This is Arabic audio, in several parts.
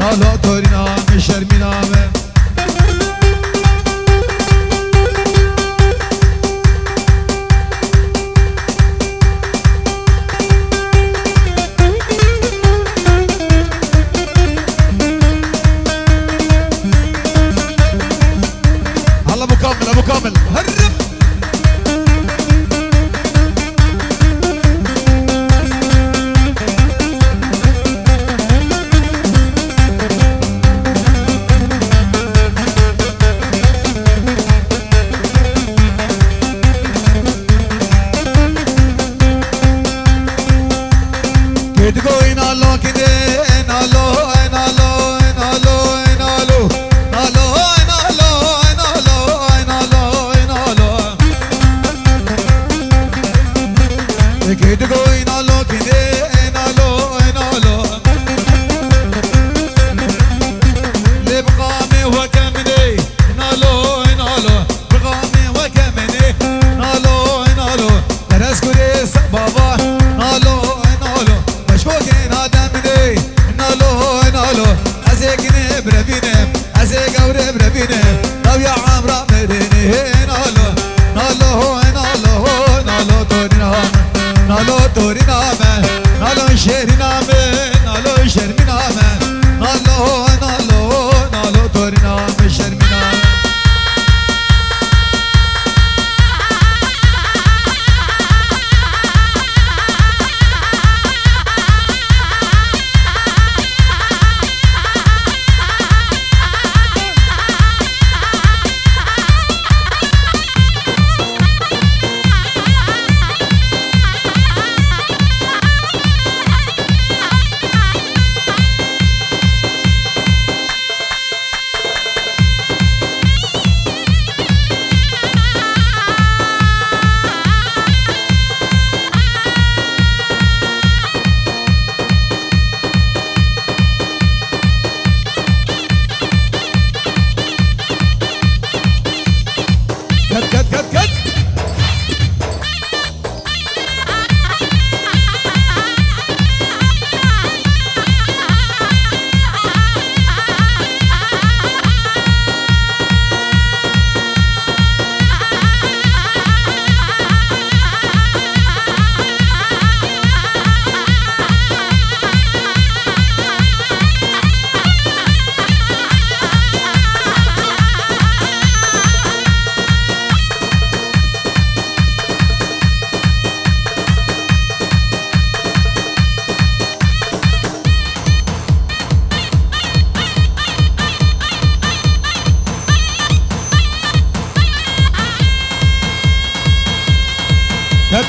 نالو تورینامه شرمینامه ابو كامل هرب كده قوين الله كده نالو نالو نالو نالو كده قوين الله كده نالو نالو لبقامي وكمني نالو نالو بقامي وكمني نالو نالو درس كريس بابا نالو نالو مشوقين آدمني نالو نالو أزيقني بربيني أزيق أوري بربيني لو يا عمرا مديني نالو نالو نالو نالو تورينامه نالو تورينامه نالو شيرينامه نالو شرمينامه نالو نالو نالو تورينامه شرمينامه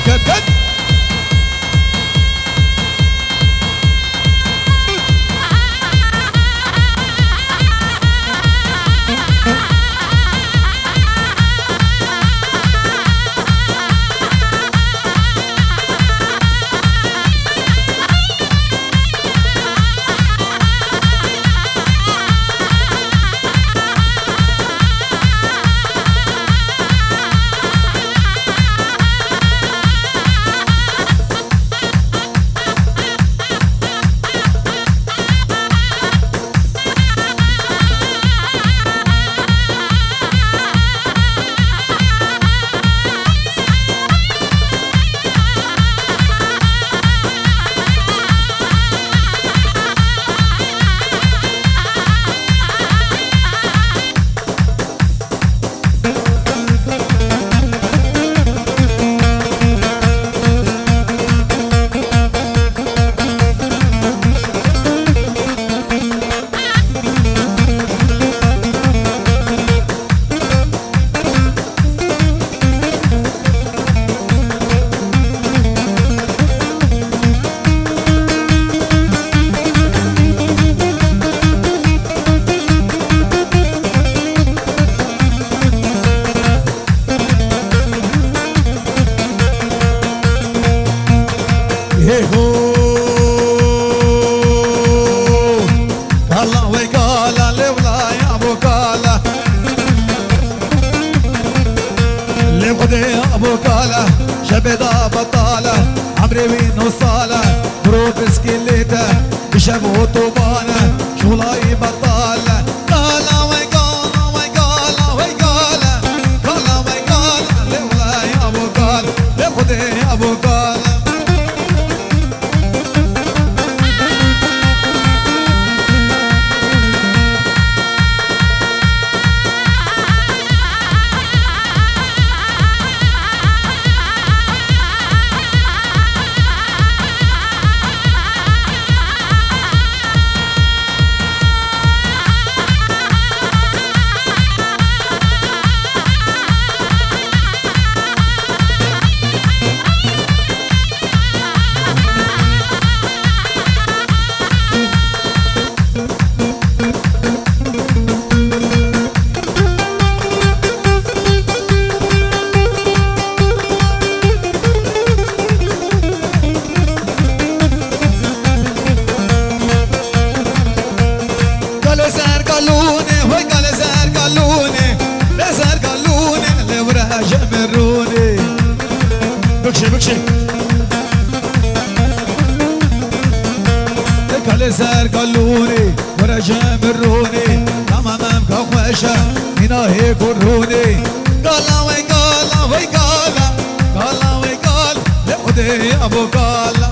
كت ابو كاله شبدا بطاله عمري وين وصاله بروف سكيليته بشبه طوبانه شو ولاي بطالة قالا وي قالا وي قالا وي قالا قالا وي قالا لولاي أبو قال لخدي أبو قال سر قالوني ورجع مروني تمامم كخوشة هنا هي كروني قالا وي قالا وي قالا قالا وي قال لخدي أبو قالا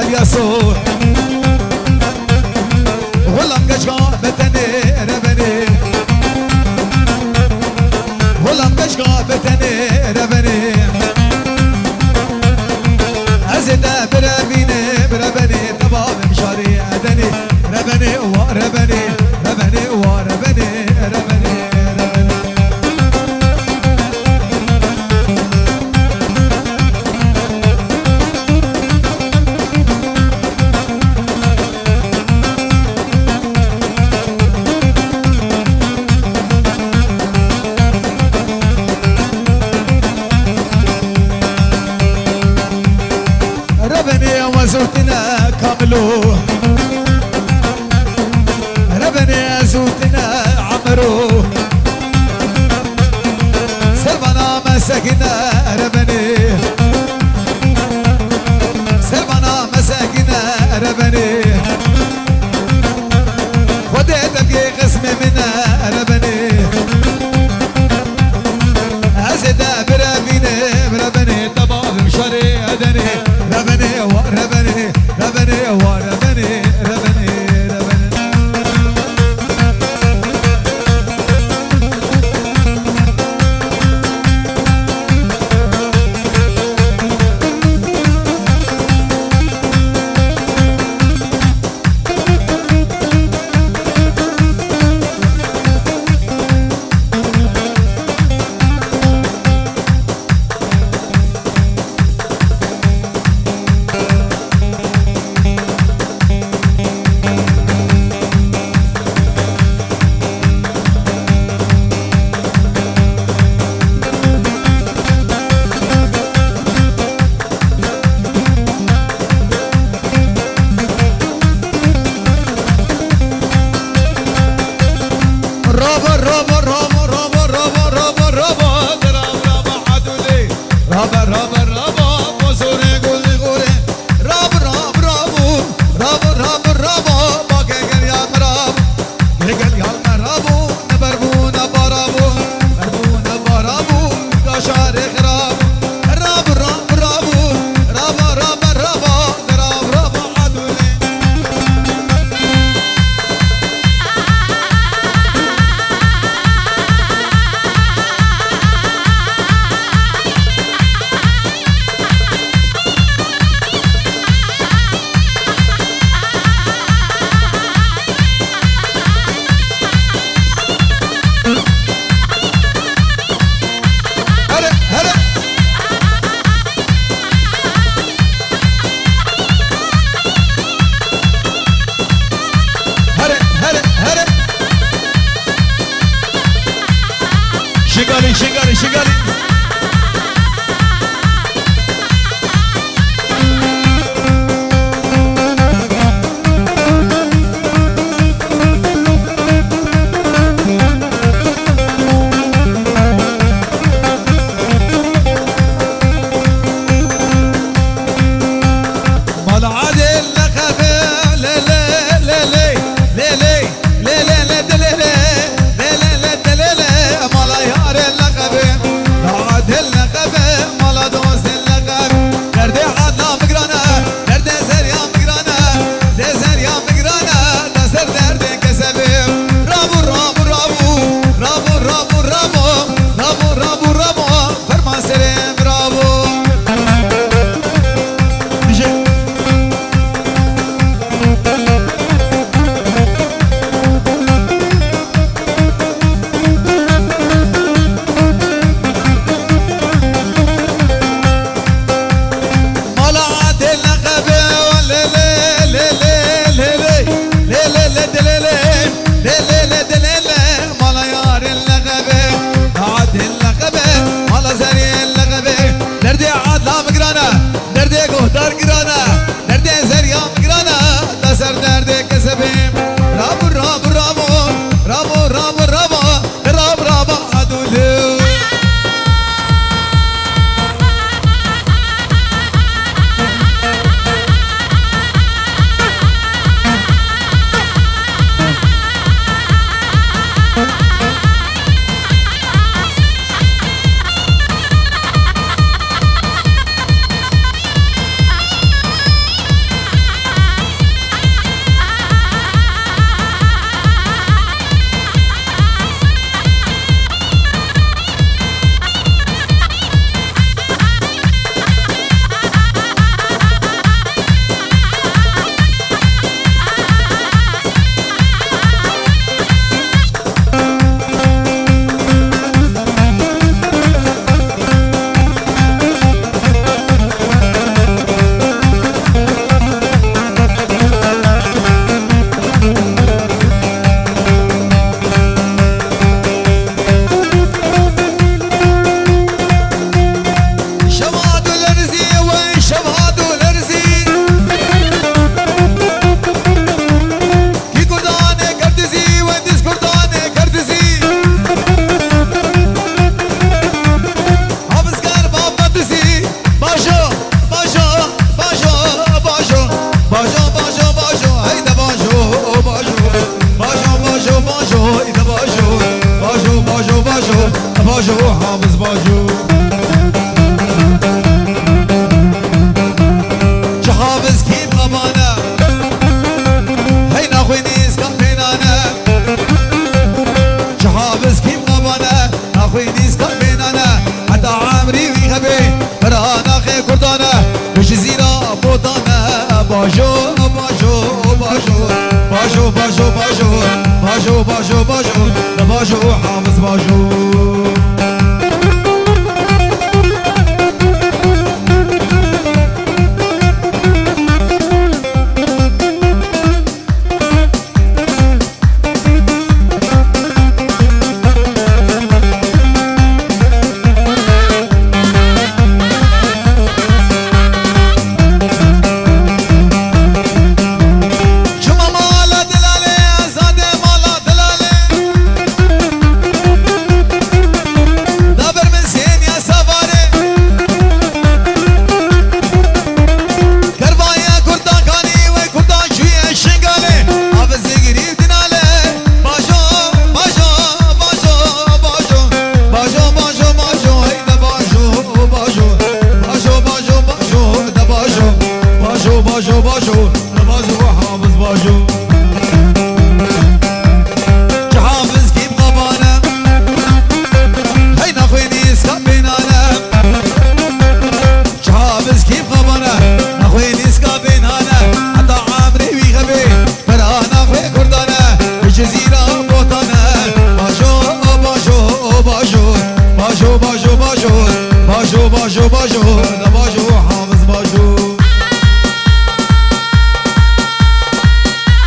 اليسور غلام قشقا بتني ربني غلام قشقا بتني ربني أزيد بربيني بربني طباب مشاري أدني ربني وربني ربني وربني ربني زوتنا كاملو ربنا زوتنا عمرو سلمنا مساكنا ربني سلمنا مساكنا ربني وديت بقي قسم منا ربني أزيد بربيني بربني طبعا مشاري باجو باجو ده باجو حافظ باجو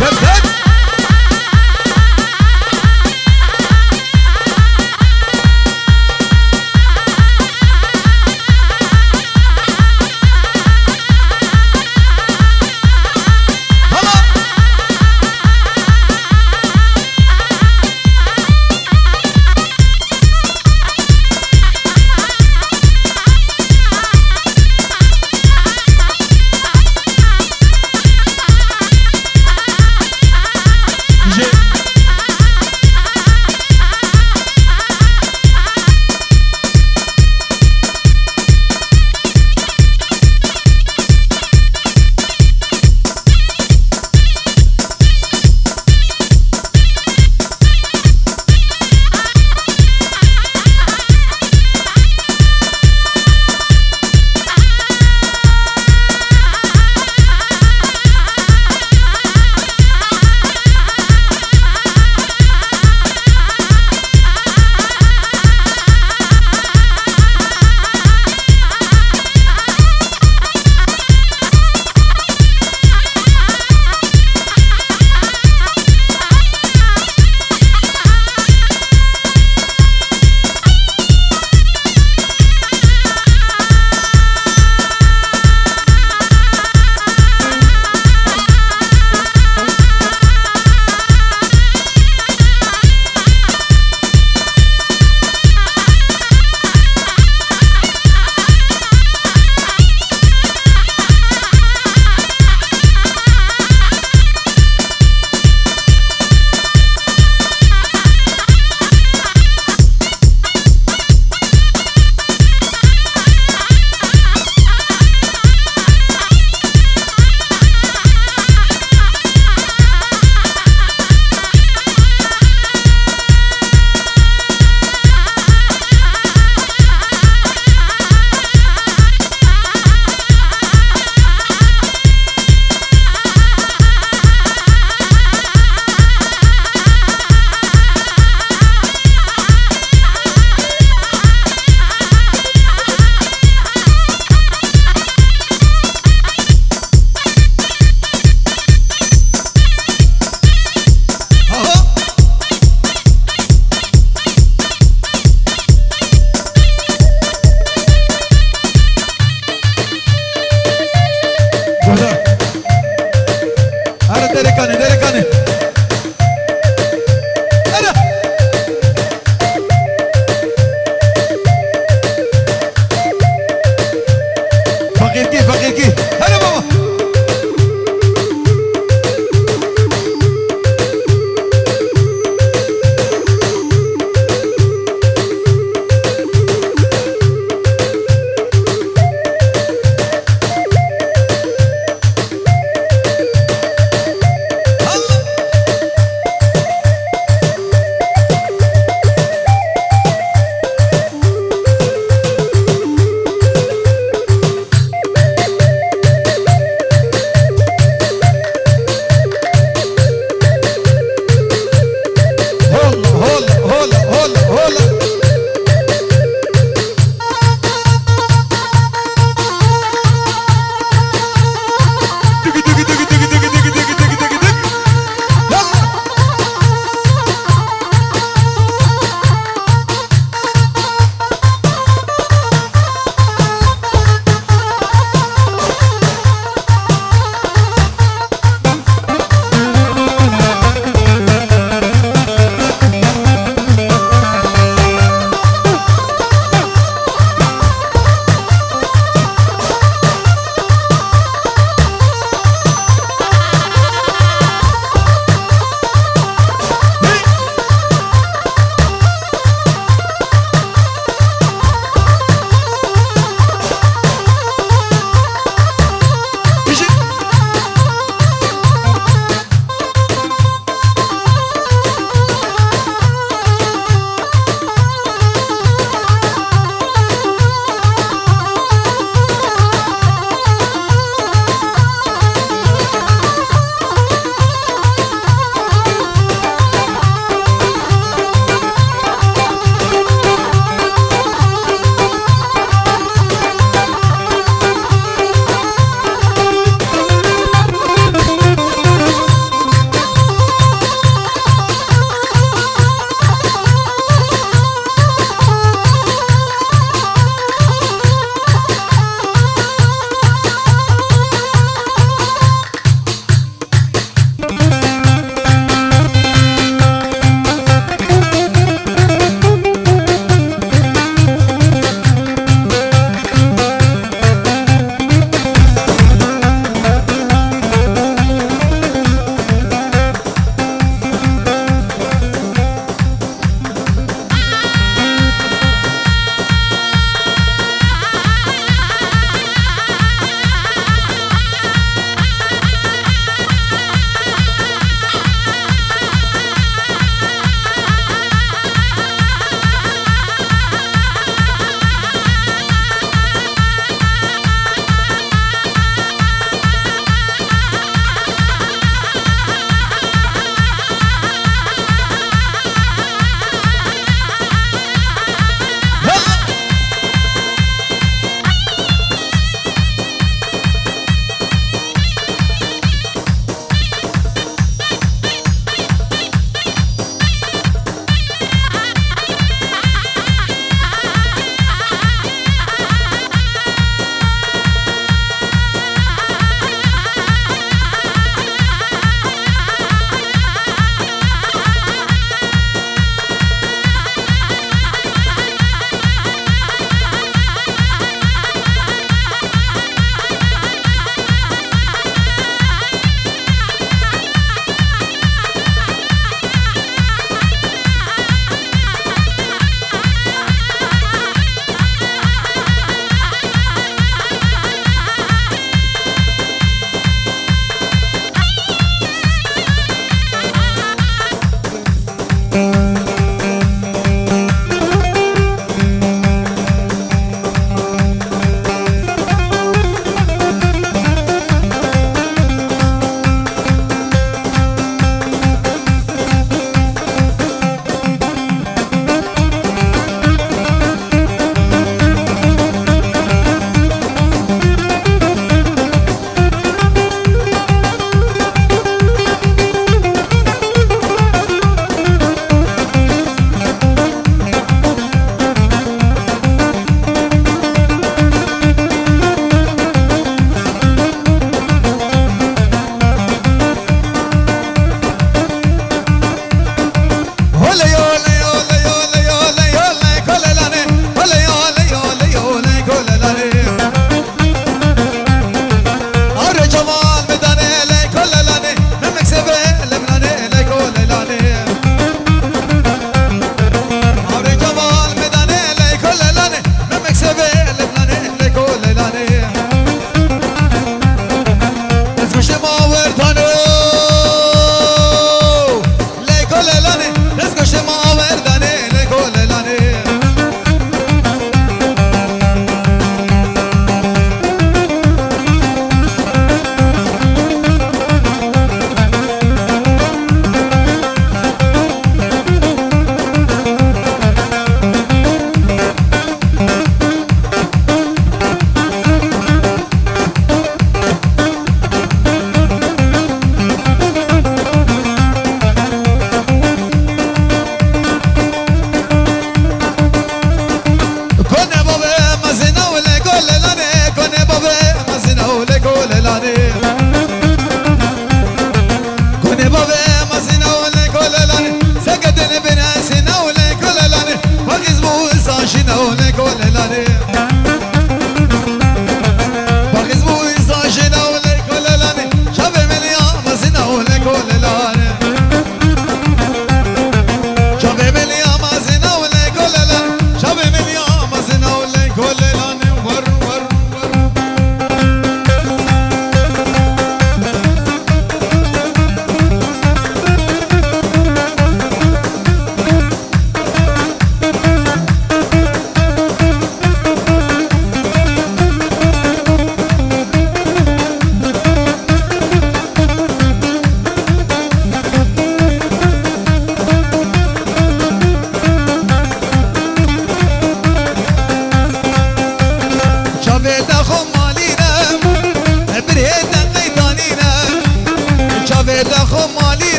تك تك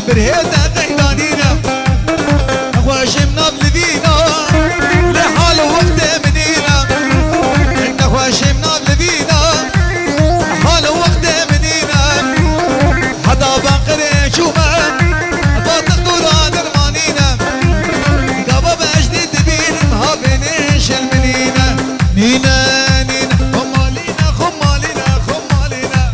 برهيدا قيدانينا نخواشم نابل فينا لحال وقت منينا نخواشم نابل فينا حال وقت منينا حدا بنقري شوما باطق دوران رمانينا قابا بجدي تبين ما بينيش المنينا نينا نينا خمالينا خمالينا خمالينا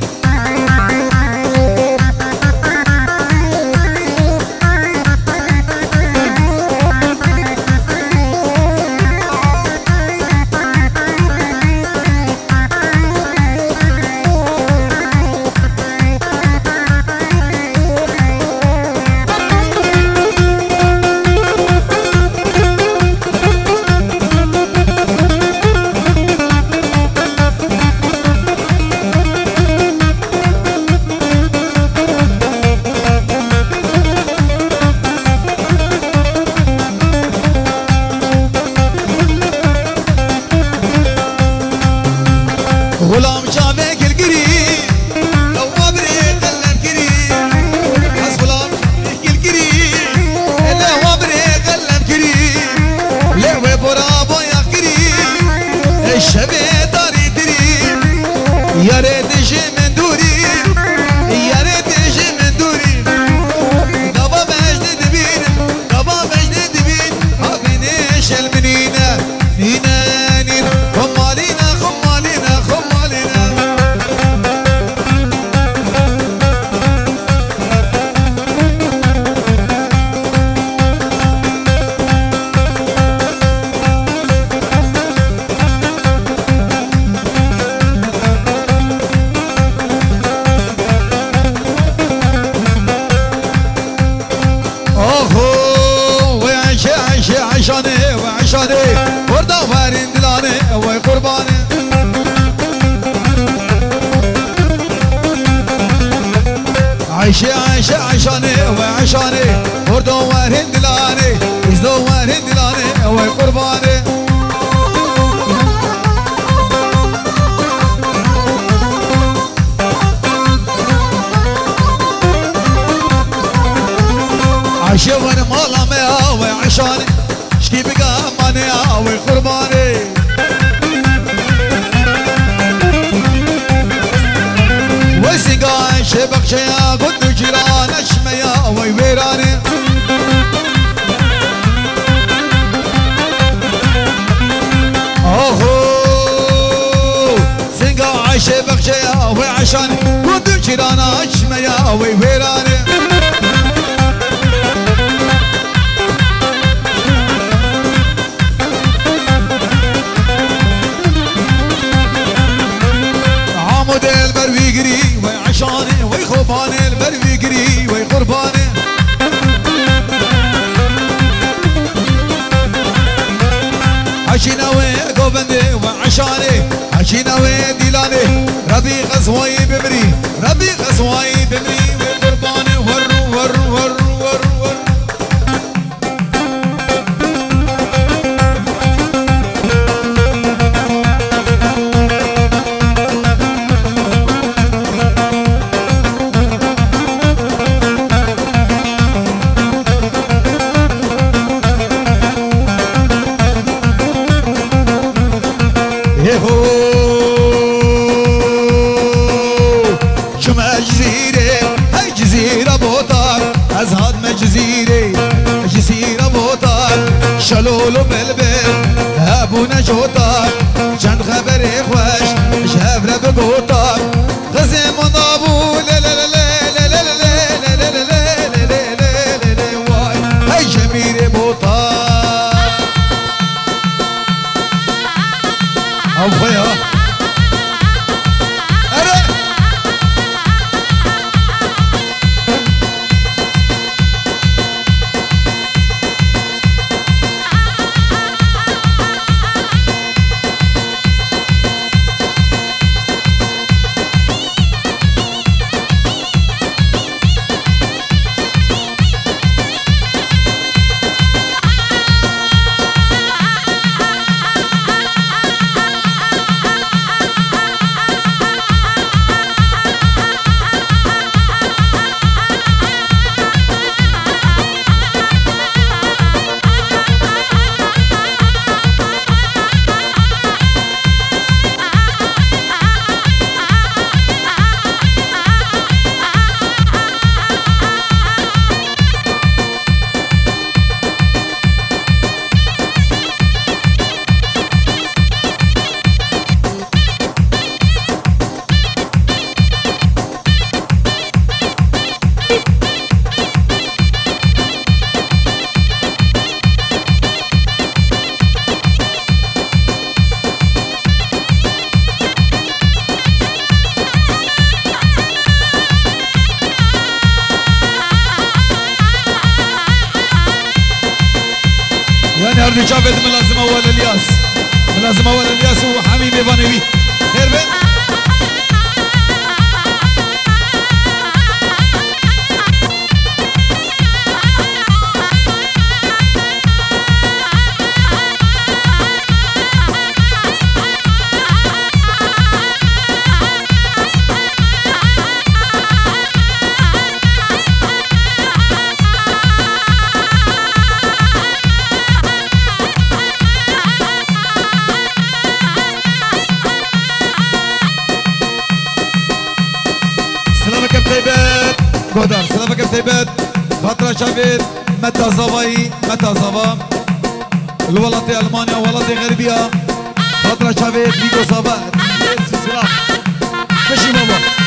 غلام شافك القريب لو ما بريق الا القريب بس غلام شافك القريب لو ما بريق الا القريب لو برابو يا قريب الشبه داري دريب يا ريت شي من دوري يا ريت شي من دوري قبا مجد دبين قبا مجد دبين هابينيش المنينه نينا نينا خمالينا خمالينا خمالينا اوهو وعيش عيش عيشاني وعيشاني وردا وارين دلاني وي قرباني عيش عيش عيشاني وعيشاني وردا وارين دلاني ازدو وارين دلاني وي قرباني عيش وانا مالا ميا وعيشاني شكي بقى ماني وي قرباني وسيقاي شبك شيا قد جيران اشميا وي ويراني اوهو سيقاي شبك شيا وي عشاني قد جيران اشميا وي ويراني عمود البروي قري وي عشاني وي خوباني البروي قري وي قرباني حشينا وي قوبندي وعشاني حشينا وي ديلاني ربي غزواي بمري ربي غزواي بمري وي قرباني ورو ورو ورو ورو ورو يهو شما جزيرة هاي جزيرة بوطار أزهاد ما جزيرة جزيرة بوطار شلولو بلبل هابونا جوطار جان خبر خوش شهفرة بقوطار غزي منابو لا لا لا لا لا لا لا لا لا لا لا لا لا واي هاي جميرة بوطار أبويا نردو شافت ملازم أول الياس ملازم أول الياس وحميمي بانوي خير بين قدر سلامك بتيبت خاطر شافت متى زواي متى زوا الولد ألمانيا ولد غربية خاطر شافت بيجو زبات سلام ماشي بابا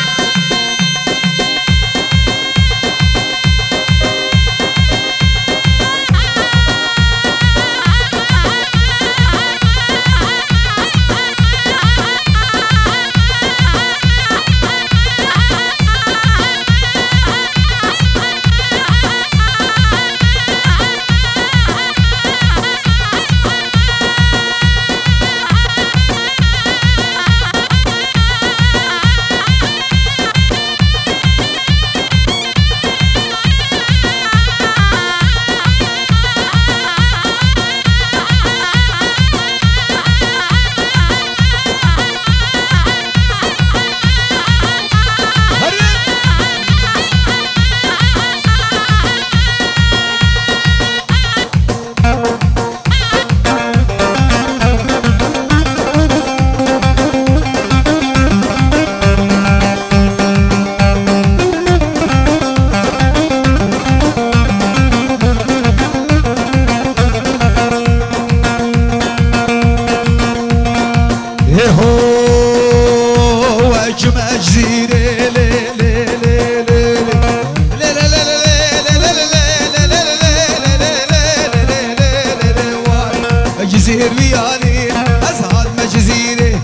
جزير بيالي أسعد ما جزيري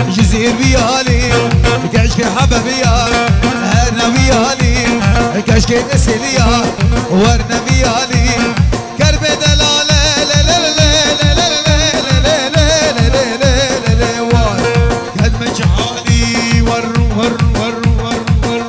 جزير بيالي كشك حبابيا هرنا بيالي كشك نسليا ورنا بيالي كرب دلالة لا لا لا لا لا لا لا لا لا لا وار قد مجحالي ور ور ور ور ور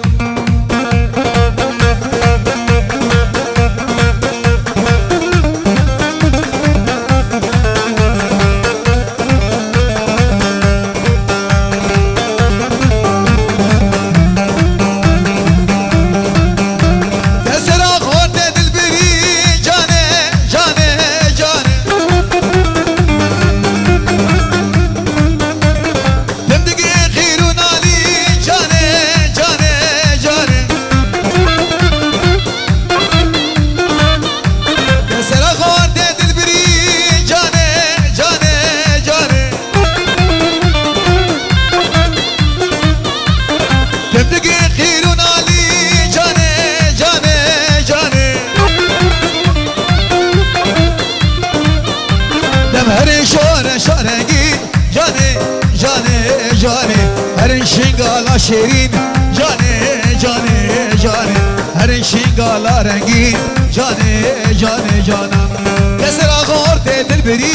هرن شنگالا شیرین جانه جانه جانه هرن شنگالا رنگین جانه جانه جانم کسر آخورت دل بری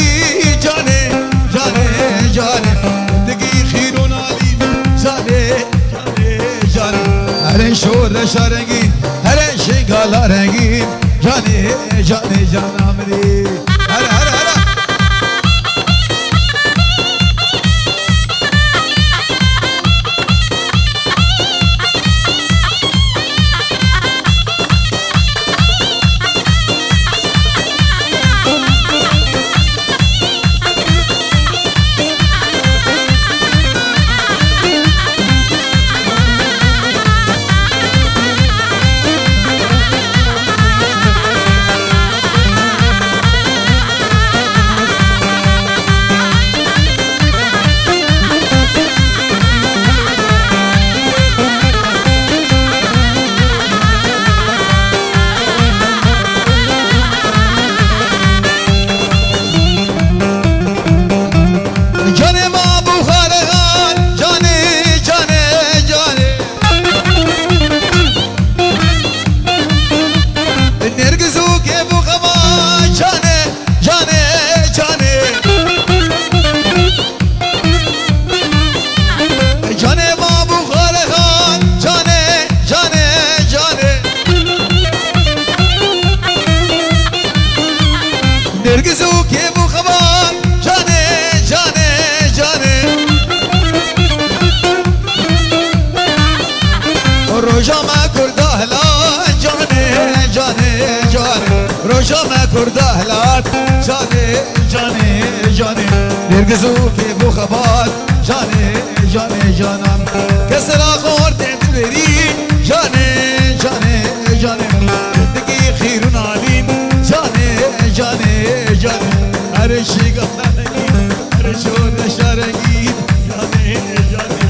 جانه جانه جانه دگی خیرون آلی جانه جانه جانه هرن شور شرنگین هرن شنگالا رنگین جانه جانه جانم ری هر هر هر کرد اهلات جانه جانه جانه نرگزو که بو خبات جانه جانه جانم کسرا خورد بری جانه جانه جانه زندگی خیرون علیم جانه جانه جانه هر شی گفتنگی هر شور شرگی جانه جانه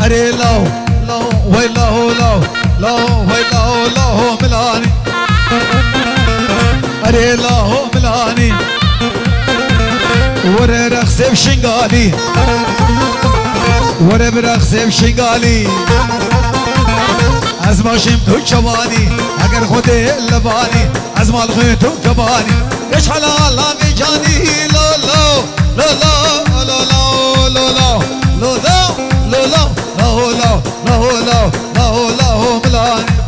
ارے لاو لاو وای لاو لاو لاو وای لاو لاو ملانی ارے لاو ملانی ورا رقص بشنگالی ورا برقص بشنگالی از ماشیم تو جوانی اگر خود لبانی از مال خود تو کبانی اش حلال می جانی لا لا لا لا لا لا لا لا لا لا لا لا لا لا لا لا ملاني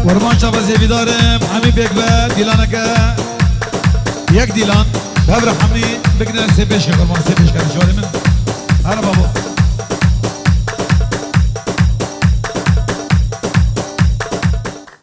ورمان شب زیوی دارم همی بگوه دیلانکه یک دیلان ببر حمی بگنه سه پیش که ورمان سه پیش که شواری من هر بابا